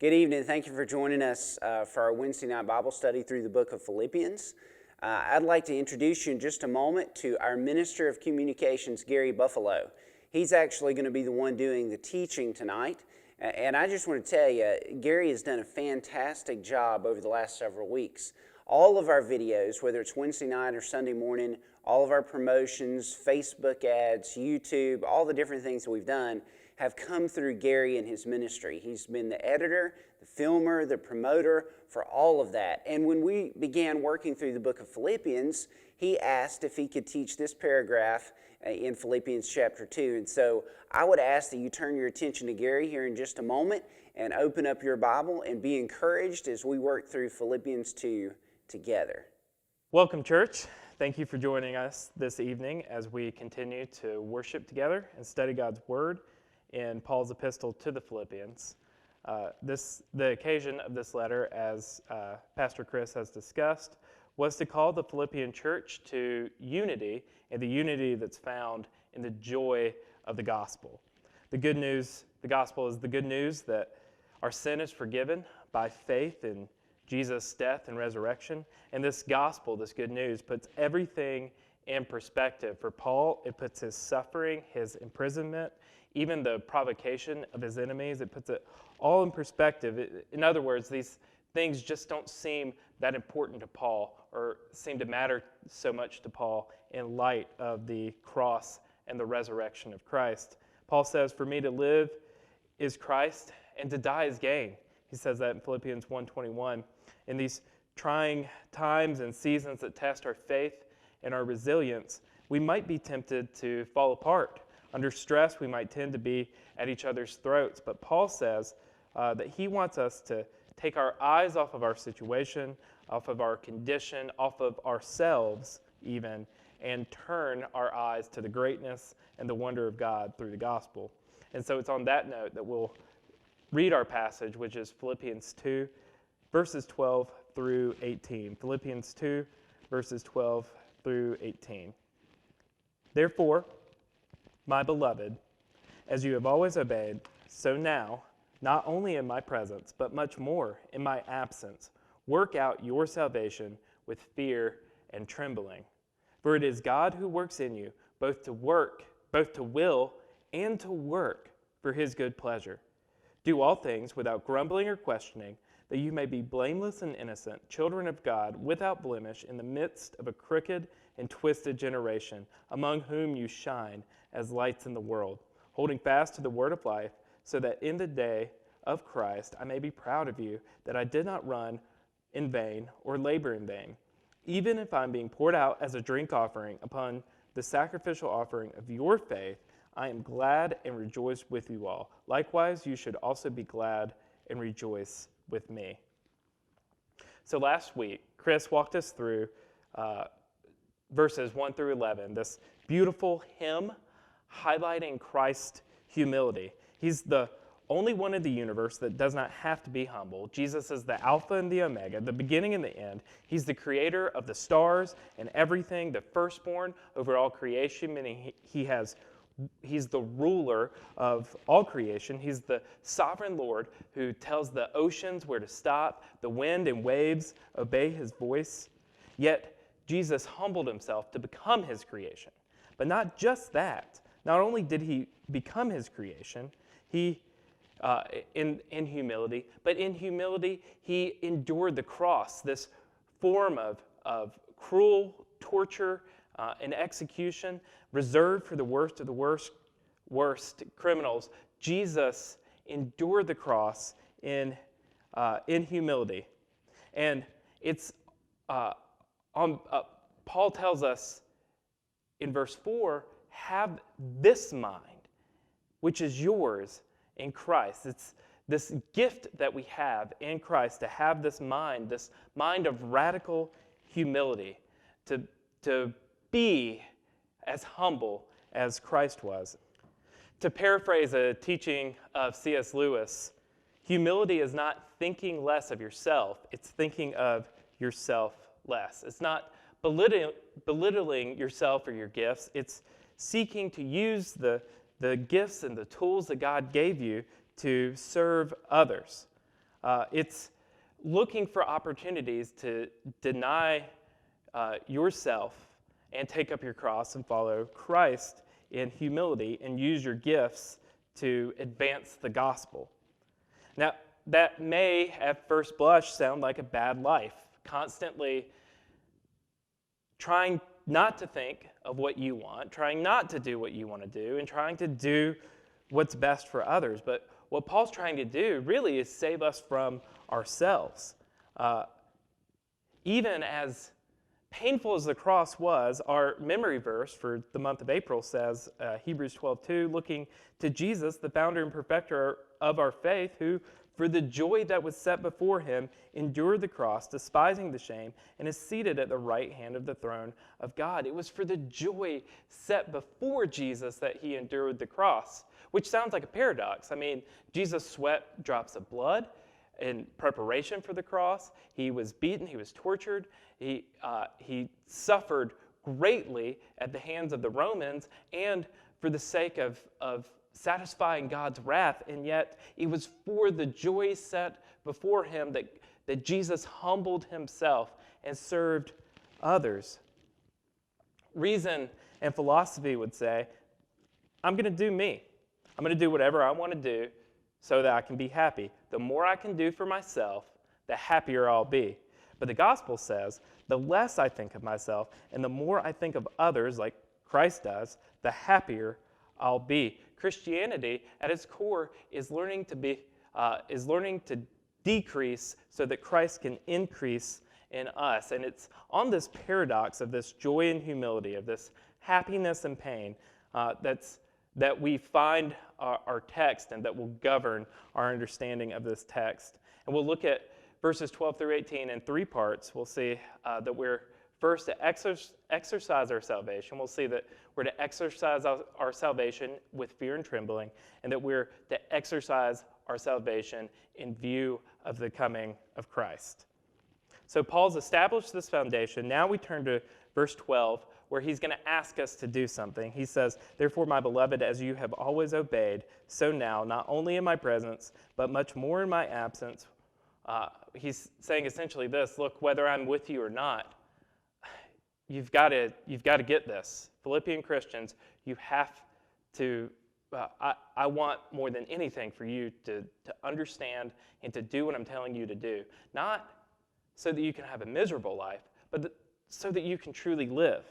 Good evening. Thank you for joining us for our Wednesday night Bible study through the book of Philippians. I'd like to introduce you in just a moment to our Minister of Communications, Gary Buffaloe. He's actually going to be the one doing the teaching tonight. And I just want to tell you, Gary has done a fantastic job over the last several weeks. All of our videos, whether it's Wednesday night or Sunday morning, all of our promotions, Facebook ads, YouTube, all the different things that we've done have come through Gary and his ministry. He's been the editor, the filmer, the promoter for all of that. And when we began working through the book of Philippians, he asked if he could teach this paragraph in Philippians chapter 2. And so I would ask that you turn your attention to Gary here in just a moment and open up your Bible and be encouraged as we work through Philippians 2 together. Welcome, church. Thank you for joining us this evening as we continue to worship together and study God's Word in Paul's epistle to the Philippians. The occasion of this letter, as Pastor Chris has discussed, was to call the Philippian church to unity, and the unity that's found in the joy of the gospel. The good news, the gospel is the good news that our sin is forgiven by faith in Jesus' death and resurrection. And this gospel, this good news, puts everything in perspective. For Paul, it puts his suffering, his imprisonment, even the provocation of his enemies, it puts it all in perspective. In other words, these things just don't seem that important to Paul or seem to matter so much to Paul in light of the cross and the resurrection of Christ. Paul says, "For me to live is Christ, and to die is gain." He says that in Philippians 1:21. In these trying times and seasons that test our faith and our resilience, we might be tempted to fall apart. Under stress, we might tend to be at each other's throats. But Paul says that he wants us to take our eyes off of our situation, off of our condition, off of ourselves even, and turn our eyes to the greatness and the wonder of God through the gospel. And so it's on that note that we'll read our passage, which is Philippians 2, verses 12 through 18. Philippians 2, verses 12 through 18. "Therefore, my beloved, as you have always obeyed, so now, not only in my presence, but much more in my absence, work out your salvation with fear and trembling. For it is God who works in you, both to will and to work for his good pleasure. Do all things without grumbling or questioning, that you may be blameless and innocent, children of God, without blemish, in the midst of a crooked and twisted generation, among whom you shine as lights in the world, holding fast to the word of life, so that in the day of Christ I may be proud of you, that I did not run in vain or labor in vain. Even if I'm being poured out as a drink offering upon the sacrificial offering of your faith, I am glad and rejoice with you all. Likewise, you should also be glad and rejoice with me." So last week, Chris walked us through verses 1 through 11, this beautiful hymn highlighting Christ's humility. He's the only one in the universe that does not have to be humble. Jesus is the Alpha and the Omega, the beginning and the end. He's the creator of the stars and everything, the firstborn over all creation, meaning he's the ruler of all creation. He's the sovereign Lord who tells the oceans where to stop, the wind and waves obey his voice. Yet Jesus humbled himself to become his creation. But not just that. Not only did he become his creation, he in humility, but in humility he endured the cross, this form of cruel torture and execution reserved for the worst of the worst criminals. Jesus endured the cross in humility, and it's Paul tells us in verse 4, "Have this mind, which is yours in Christ." It's this gift that we have in Christ to have this mind of radical humility, to be as humble as Christ was. To paraphrase a teaching of C.S. Lewis, humility is not thinking less of yourself, it's thinking of yourself less. It's not belittling yourself or your gifts, it's seeking to use the gifts and the tools that God gave you to serve others. It's looking for opportunities to deny yourself and take up your cross and follow Christ in humility and use your gifts to advance the gospel. Now, that may, at first blush, sound like a bad life, constantly trying not to think of what you want, trying not to do what you want to do, and trying to do what's best for others. But what Paul's trying to do really is save us from ourselves. Even as painful as the cross was, our memory verse for the month of April says, Hebrews 12:2, looking to Jesus, the founder and perfecter of our faith, who for the joy that was set before him endured the cross, despising the shame, and is seated at the right hand of the throne of God. It was for the joy set before Jesus that he endured the cross, which sounds like a paradox. I mean, Jesus sweat drops of blood in preparation for the cross. He was beaten, he was tortured, he suffered greatly at the hands of the Romans and for the sake of satisfying God's wrath, and yet it was for the joy set before him that Jesus humbled himself and served others. Reason and philosophy would say, I'm going to do me. I'm going to do whatever I want to do so that I can be happy. The more I can do for myself, the happier I'll be. But the gospel says, the less I think of myself and the more I think of others, like Christ does, the happier I'll be. Christianity, at its core, is learning to decrease so that Christ can increase in us. And it's on this paradox of this joy and humility, of this happiness and pain, that we find our text and that will govern our understanding of this text. And we'll look at verses 12 through 18 in three parts. We'll see that we're first to exercise our salvation. We'll see that we're to exercise our salvation with fear and trembling, and that we're to exercise our salvation in view of the coming of Christ. So Paul's established this foundation. Now we turn to verse 12, where he's going to ask us to do something. He says, therefore, my beloved, as you have always obeyed, so now, not only in my presence, but much more in my absence. He's saying essentially this: look, whether I'm with you or not, you've got to get this. Philippian Christians, you have to, I want more than anything for you to understand and to do what I'm telling you to do. Not so that you can have a miserable life, but so that you can truly live.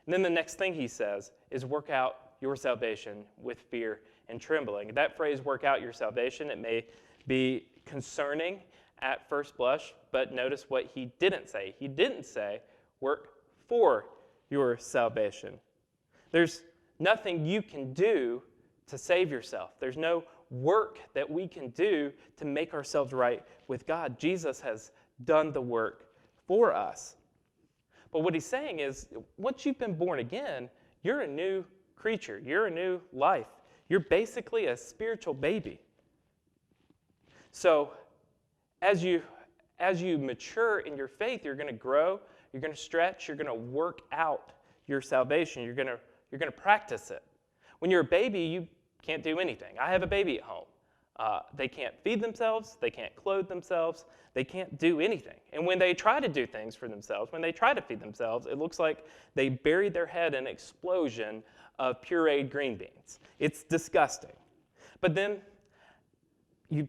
And then the next thing he says is work out your salvation with fear and trembling. That phrase, work out your salvation, it may be concerning at first blush, but notice what he didn't say. He didn't say, work for your salvation. There's nothing you can do to save yourself. There's no work that we can do to make ourselves right with God. Jesus has done the work for us. But what he's saying is, once you've been born again, you're a new creature. You're a new life. You're basically a spiritual baby. So as you mature in your faith, you're going to grow, you're going to stretch, you're going to work out your salvation. You're going to practice it. When you're a baby, you can't do anything. I have a baby at home. They can't feed themselves, they can't clothe themselves, they can't do anything. And when they try to do things for themselves, when they try to feed themselves, it looks like they buried their head in an explosion of pureed green beans. It's disgusting. But then you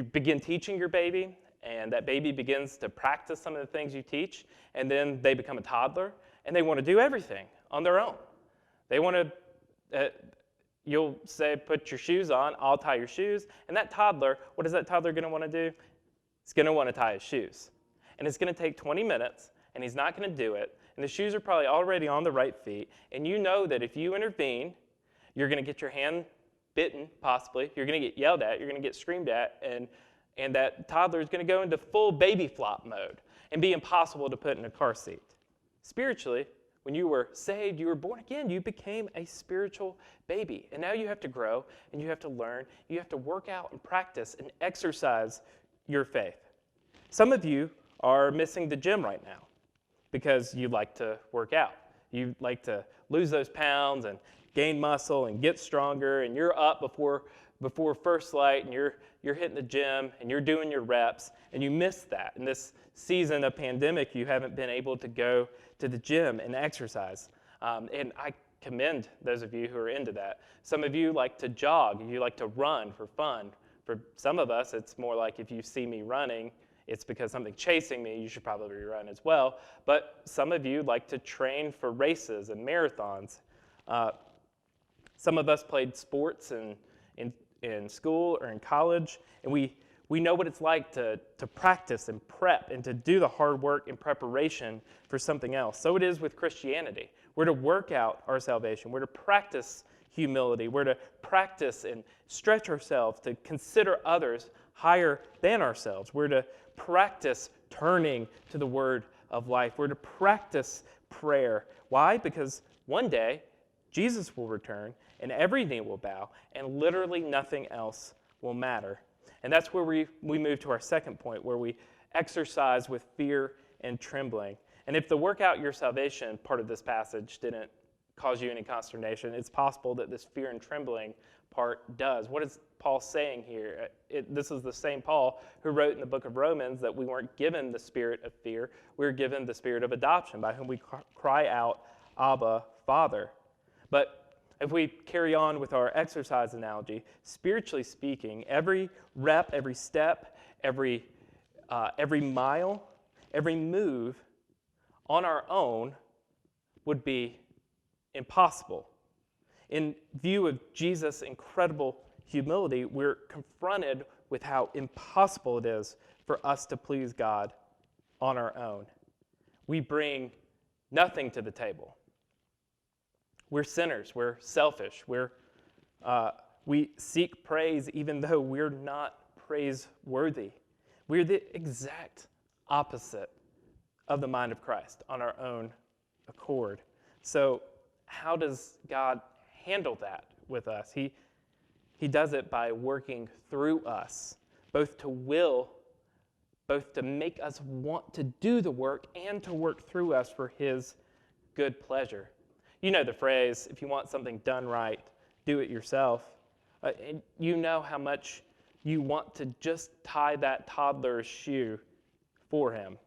begin teaching your baby, and that baby begins to practice some of the things you teach, and then they become a toddler, and they want to do everything on their own. They want to... You'll say, put your shoes on, I'll tie your shoes. And that toddler, what is that toddler going to want to do? It's going to want to tie his shoes. And it's going to take 20 minutes, and he's not going to do it. And the shoes are probably already on the right feet. And you know that if you intervene, you're going to get your hand bitten, possibly. You're going to get yelled at. You're going to get screamed at. And that toddler is going to go into full baby flop mode and be impossible to put in a car seat. Spiritually, when you were saved, you were born again, you became a spiritual baby. And now you have to grow, and you have to learn, you have to work out and practice and exercise your faith. Some of you are missing the gym right now because you like to work out. You like to lose those pounds and gain muscle and get stronger, and you're up before before first light and you're hitting the gym and you're doing your reps and you miss that. In this season of pandemic, you haven't been able to go to the gym and exercise. And I commend those of you who are into that. Some of you like to jog, you like to run for fun. For some of us, it's more like if you see me running, it's because something's chasing me, you should probably run as well. But some of you like to train for races and marathons. Some of us played sports in school or in college, and we know what it's like to practice and prep and to do the hard work in preparation for something else. So it is with Christianity. We're to work out our salvation. We're to practice humility. We're to practice and stretch ourselves to consider others higher than ourselves. We're to practice turning to the word of life. We're to practice prayer. Why? Because one day Jesus will return and every knee will bow and literally nothing else will matter. And that's where we move to our second point, where we exercise with fear and trembling. And if the work out your salvation part of this passage didn't cause you any consternation, it's possible that this fear and trembling part does. What is Paul saying here? This is the same Paul who wrote in the book of Romans that we weren't given the spirit of fear. We were given the spirit of adoption, by whom we cry out, Abba, Father. But if we carry on with our exercise analogy, spiritually speaking, every rep, every step, every mile, every move on our own would be impossible. In view of Jesus' incredible humility, we're confronted with how impossible it is for us to please God on our own. We bring nothing to the table. We're sinners. We're selfish. We seek praise even though we're not praiseworthy. We're the exact opposite of the mind of Christ on our own accord. So how does God handle that with us? He does it by working through us, both to make us want to do the work and to work through us for his good pleasure. You know the phrase, if you want something done right, do it yourself. And you know how much you want to just tie that toddler's shoe for him.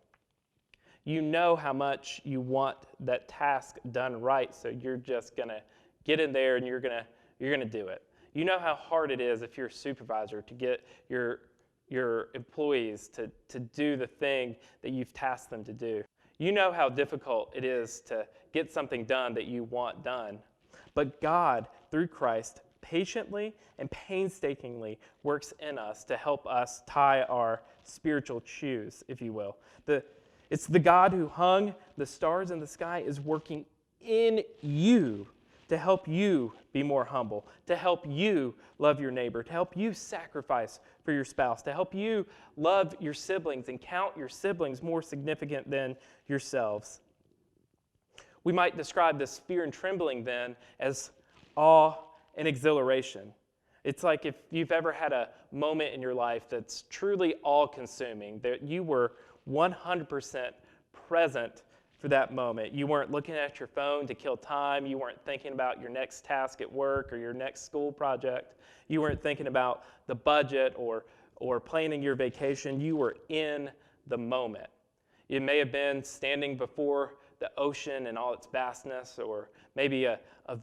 You know how much you want that task done right, so you're just going to get in there and you're going to do it. You know how hard it is if you're a supervisor to get your employees to do the thing that you've tasked them to do. You know how difficult it is to get something done that you want done. But God, through Christ, patiently and painstakingly works in us to help us tie our spiritual shoes, if you will. It's the God who hung the stars in the sky is working in you to help you be more humble, to help you love your neighbor, to help you sacrifice for your spouse, to help you love your siblings and count your siblings more significant than yourselves. We might describe this fear and trembling then as awe and exhilaration. It's like if you've ever had a moment in your life that's truly all-consuming, that you were 100% present for that moment. You weren't looking at your phone to kill time. You weren't thinking about your next task at work or your next school project. You weren't thinking about the budget or planning your vacation. You were in the moment. It may have been standing before the ocean and all its vastness, or maybe a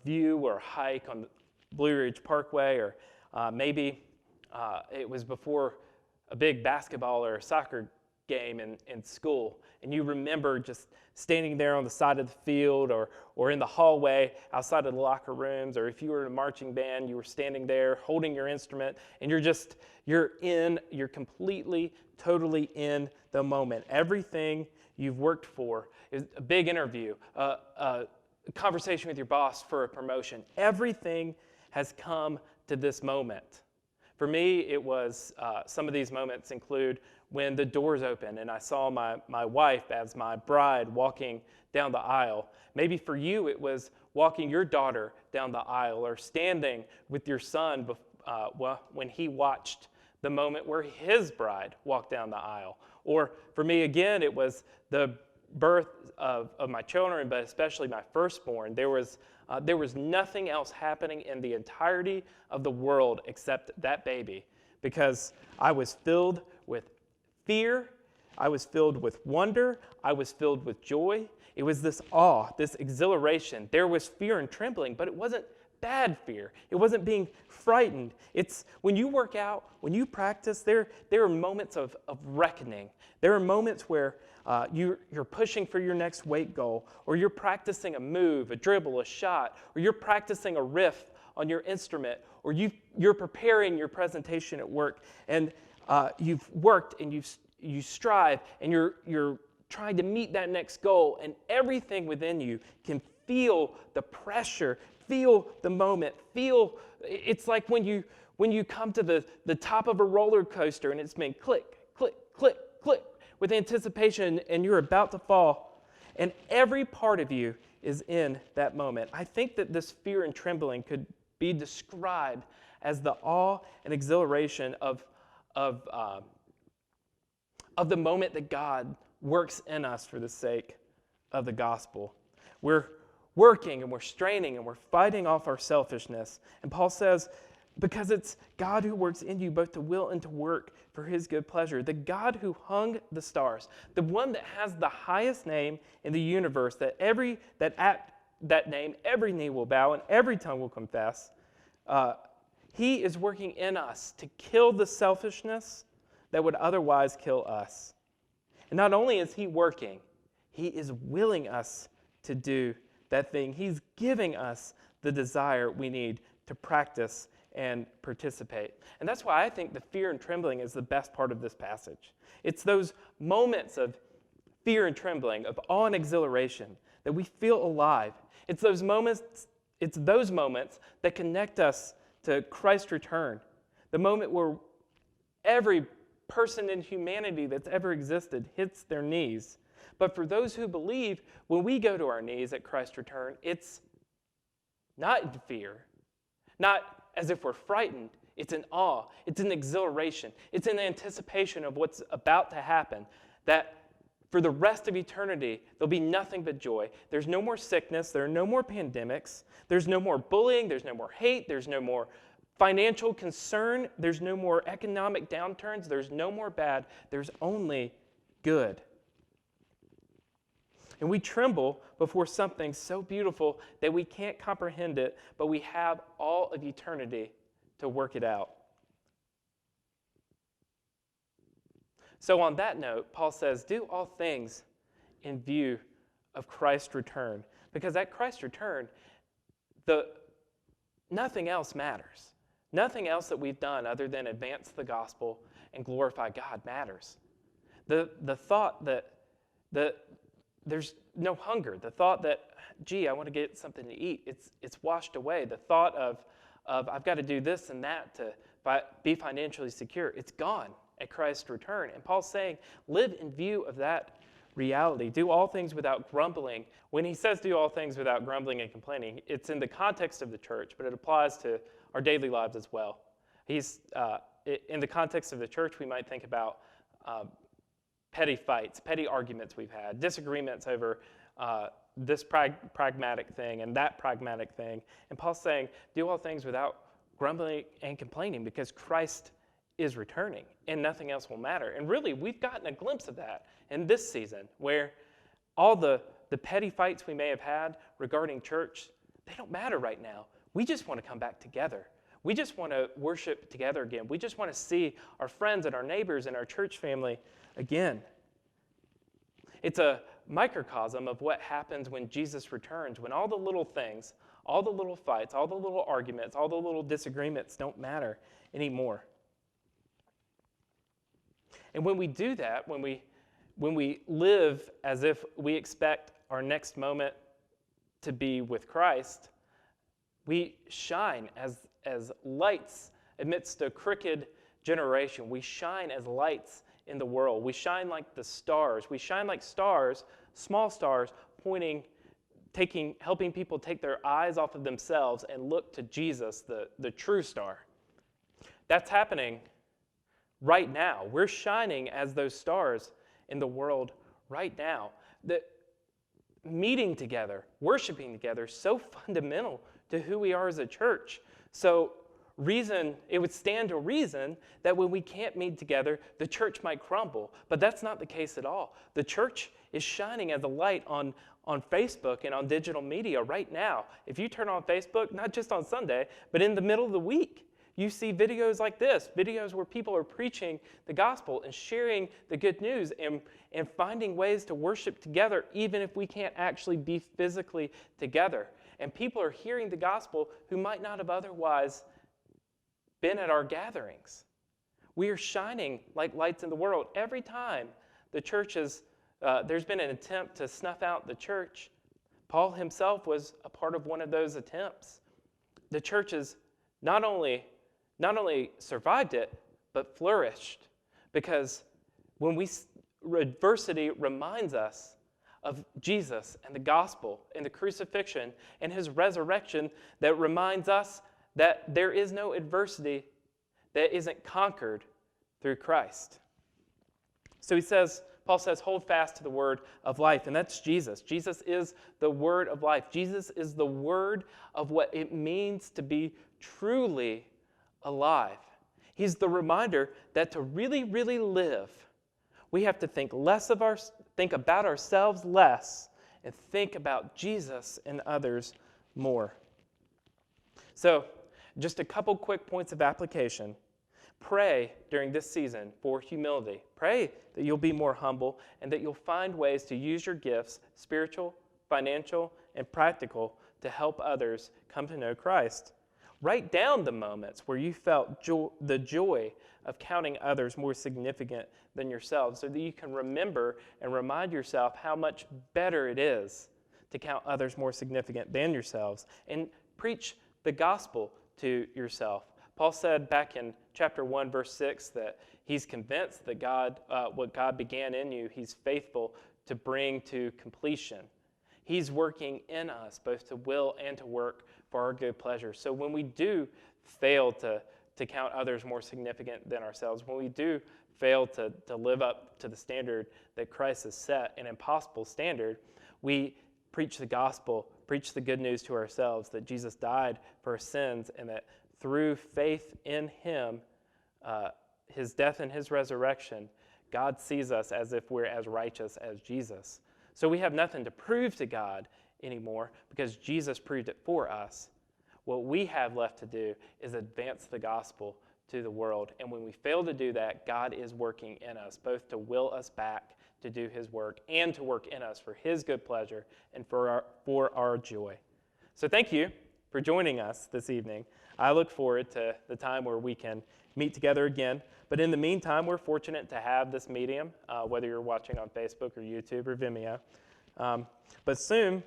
view or a hike on the Blue Ridge Parkway, or maybe it was before a big basketball or soccer game in school, and you remember just standing there on the side of the field or in the hallway outside of the locker rooms, or if you were in a marching band, you were standing there holding your instrument, and you're completely, totally in the moment. Everything you've worked for is a big interview, a conversation with your boss for a promotion. Everything has come to this moment. For me, it was, some of these moments include when the doors opened and I saw my wife as my bride walking down the aisle. Maybe for you, it was walking your daughter down the aisle, or standing with your son when he watched the moment where his bride walked down the aisle. Or for me, again, it was the birth of my children, but especially my firstborn, there was nothing else happening in the entirety of the world except that baby, because I was filled with fear, I was filled with wonder, I was filled with joy. It was this awe, this exhilaration. There was fear and trembling, but it wasn't bad fear. It wasn't being frightened. It's when you work out, when you practice, there are moments of reckoning. There are moments where you're pushing for your next weight goal, or you're practicing a move, a dribble, a shot, or you're practicing a riff on your instrument, or you're preparing your presentation at work, and you've worked and you strive, and you're trying to meet that next goal, and everything within you can feel the pressure, feel the moment, it's like when you come to the top of a roller coaster and it's been click, click, click, click with anticipation, and you're about to fall, and every part of you is in that moment. I think that this fear and trembling could be described as the awe and exhilaration of the moment that God works in us for the sake of the gospel. We're working and we're straining and we're fighting off our selfishness. And Paul says, because it's God who works in you both to will and to work for his good pleasure. The God who hung the stars, the one that has the highest name in the universe, that at that name every knee will bow and every tongue will confess. He is working in us to kill the selfishness that would otherwise kill us. And not only is he working, he is willing us to do that thing. He's giving us the desire we need to practice and participate. And that's why I think the fear and trembling is the best part of this passage. It's those moments of fear and trembling, of awe and exhilaration, that we feel alive. It's those moments that connect us to Christ's return. The moment where every person in humanity that's ever existed hits their knees. But for those who believe, when we go to our knees at Christ's return, it's not in fear, not as if we're frightened. It's in awe. It's in exhilaration. It's in anticipation of what's about to happen, that for the rest of eternity, there'll be nothing but joy. There's no more sickness. There are no more pandemics. There's no more bullying. There's no more hate. There's no more financial concern. There's no more economic downturns. There's no more bad. There's only good. And we tremble before something so beautiful that we can't comprehend it, but we have all of eternity to work it out. So on that note, Paul says, do all things in view of Christ's return. Because at Christ's return, nothing else matters. Nothing else that we've done other than advance the gospel and glorify God matters. The thought that there's no hunger, the thought that, gee, I want to get something to eat, it's washed away. The thought of I've got to do this and that to be financially secure, it's gone at Christ's return. And Paul's saying, live in view of that reality. Do all things without grumbling. When he says do all things without grumbling and complaining, it's in the context of the church, but it applies to our daily lives as well. He's in the context of the church, we might think about petty fights, petty arguments we've had, disagreements over this pragmatic thing and that pragmatic thing. And Paul's saying, do all things without grumbling and complaining, because Christ is returning and nothing else will matter. And really, we've gotten a glimpse of that in this season, where all the petty fights we may have had regarding church, they don't matter right now. We just want to come back together. We just want to worship together again. We just want to see our friends and our neighbors and our church family again. It's a microcosm of what happens when Jesus returns, when all the little things, all the little fights, all the little arguments, all the little disagreements don't matter anymore. And when we do that, when we live as if we expect our next moment to be with Christ, we shine as lights amidst a crooked generation. We shine as lights in the world. We shine like the stars. We shine like stars, small stars, helping people take their eyes off of themselves and look to Jesus, the true star. That's happening right now. We're shining as those stars in the world right now. that meeting together, worshiping together is so fundamental to who we are as a church. So it would stand to reason that when we can't meet together, the church might crumble. But that's not the case at all. The church is shining as a light on Facebook and on digital media right now. If you turn on Facebook, not just on Sunday, but in the middle of the week, you see videos like this, videos where people are preaching the gospel and sharing the good news and finding ways to worship together, even if we can't actually be physically together. And people are hearing the gospel who might not have otherwise been at our gatherings. We are shining like lights in the world. Every time the church there's been an attempt to snuff out the church, Paul himself was a part of one of those attempts. The church has not only survived it, but flourished, because when adversity reminds us of Jesus and the gospel and the crucifixion and his resurrection, that reminds us that there is no adversity that isn't conquered through Christ. So Paul says, hold fast to the word of life, and that's Jesus. Jesus is the word of life. Jesus is the word of what it means to be truly alive. He's the reminder that to really, really live, we have to think about ourselves less and think about Jesus and others more. So, just a couple quick points of application. Pray during this season for humility. Pray that you'll be more humble and that you'll find ways to use your gifts, spiritual, financial, and practical, to help others come to know Christ. Write down the moments where you felt the joy of counting others more significant than yourselves, so that you can remember and remind yourself how much better it is to count others more significant than yourselves. And preach the gospel to yourself. Paul said back in chapter 1, verse 6, that he's convinced that what God began in you, he's faithful to bring to completion. He's working in us both to will and to work for our good pleasure. So when we do fail to count others more significant than ourselves, when we do fail to live up to the standard that Christ has set, an impossible standard, we preach the gospel, preach the good news to ourselves that Jesus died for our sins, and that through faith in him, his death and his resurrection, God sees us as if we're as righteous as Jesus. So we have nothing to prove to God anymore, because Jesus proved it for us. What we have left to do is advance the gospel to the world. And when we fail to do that, God is working in us, both to will us back to do his work and to work in us for his good pleasure and for our joy. So thank you for joining us this evening. I look forward to the time where we can meet together again. But in the meantime, we're fortunate to have this medium, whether you're watching on Facebook or YouTube or Vimeo. But soon,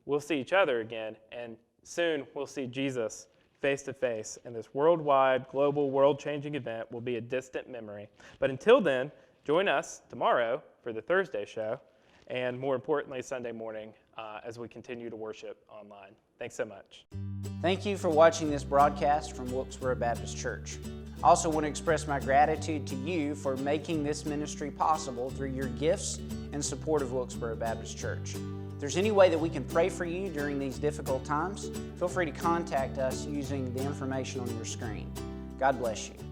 we'll see each other again, and soon we'll see Jesus face to face, and this worldwide, global, world-changing event will be a distant memory. But until then, join us tomorrow for the Thursday show, and more importantly, Sunday morning as we continue to worship online. Thanks so much. Thank you for watching this broadcast from Wilkesboro Baptist Church. I also want to express my gratitude to you for making this ministry possible through your gifts and support of Wilkesboro Baptist Church. If there's any way that we can pray for you during these difficult times, feel free to contact us using the information on your screen. God bless you.